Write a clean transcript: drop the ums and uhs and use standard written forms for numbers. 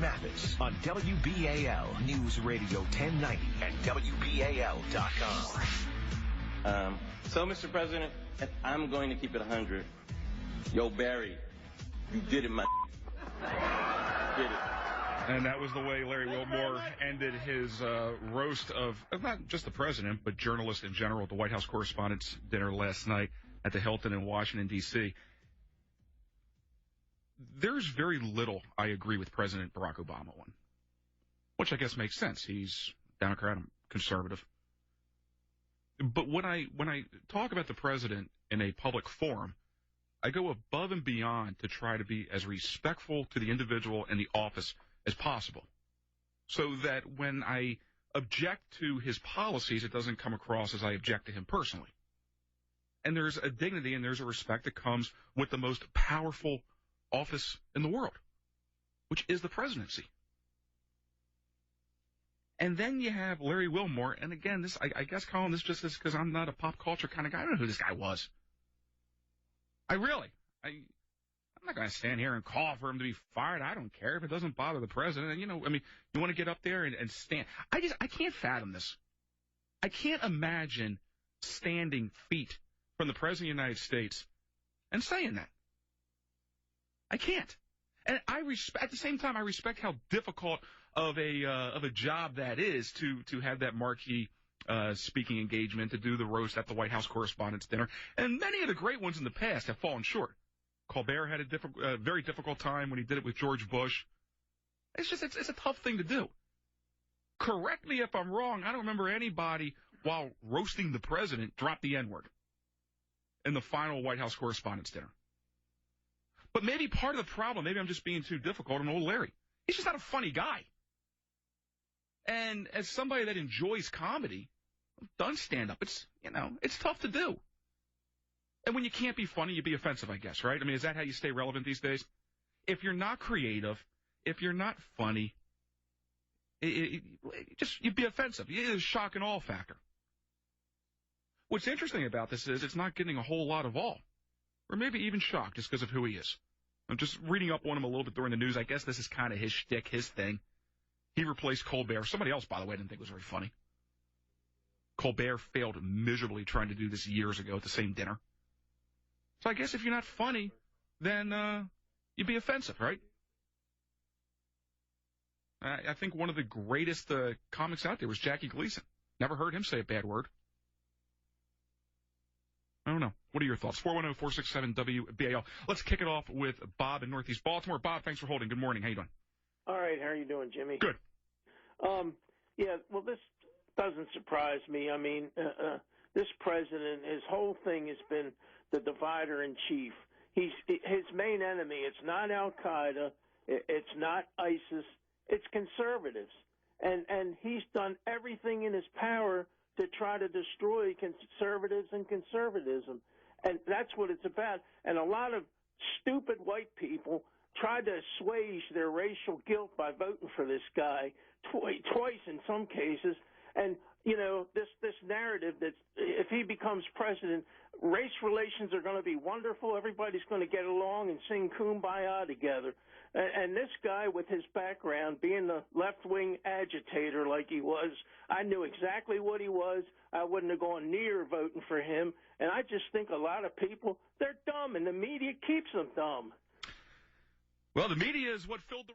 Mathis on WBAL News Radio 1090 and WBAL.com. So, Mr. President, I'm going to keep it 100. Yo, Barry, you did it, my did it. And that was the way Larry Wilmore ended his roast of not just the president, but journalists in general at the White House Correspondents' Dinner last night at the Hilton in Washington, D.C. There's very little I agree with President Barack Obama on, which I guess makes sense. He's Democrat, I'm conservative. But when I talk about the president in a public forum, I go above and beyond to try to be as respectful to the individual and the office as possible, so that when I object to his policies, it doesn't come across as I object to him personally. And there's a dignity and there's a respect that comes with the most powerful office in the world, which is the presidency. And then you have Larry Wilmore, and again, this I guess, Colin, this just is because I'm not a pop culture kind of guy. I don't know who this guy was. I'm not going to stand here and call for him to be fired. I don't care if it doesn't bother the president. And, you want to get up there and stand. I can't fathom this. I can't imagine standing feet from the president of the United States and saying that. I can't. And at the same time, I respect how difficult of a job that is to have that marquee speaking engagement, to do the roast at the White House Correspondents' Dinner. And many of the great ones in the past have fallen short. Colbert had a very difficult time when he did it with George Bush. It's a tough thing to do. Correct me if I'm wrong. I don't remember anybody, while roasting the president, drop the N-word in the final White House Correspondents' Dinner. But maybe part of the problem, maybe I'm just being too difficult on old Larry. He's just not a funny guy. And as somebody that enjoys comedy, I've done stand-up. It's tough to do. And when you can't be funny, you be offensive, I guess, right? I mean, is that how you stay relevant these days? If you're not creative, if you're not funny, you'd be offensive. It's a shock and awe factor. What's interesting about this is it's not getting a whole lot of awe, or maybe even shock, just because of who he is. I'm just reading up on him a little bit during the news. I guess this is kind of his shtick, his thing. He replaced Colbert. Somebody else, by the way, I didn't think was very funny. Colbert failed miserably trying to do this years ago at the same dinner. So I guess if you're not funny, then you'd be offensive, right? I think one of the greatest comics out there was Jackie Gleason. Never heard him say a bad word. I don't know. What are your thoughts? 410-467-WBAL. Let's kick it off with Bob in Northeast Baltimore. Bob, thanks for holding. Good morning. How you doing? All right. How are you doing, Jimmy? Good. Yeah, well, this doesn't surprise me. I mean, this president, his whole thing has been the divider in chief. His main enemy. It's not Al-Qaeda. It's not ISIS. It's conservatives. And he's done everything in his power to try to destroy conservatives and conservatism. And that's what it's about. And a lot of stupid white people tried to assuage their racial guilt by voting for this guy twice in some cases. And, this narrative that if he becomes president, race relations are going to be wonderful. Everybody's going to get along and sing Kumbaya together. And this guy, with his background, being the left-wing agitator like he was, I knew exactly what he was. I wouldn't have gone near voting for him. And I just think a lot of people, they're dumb, and the media keeps them dumb. Well, the media is what filled the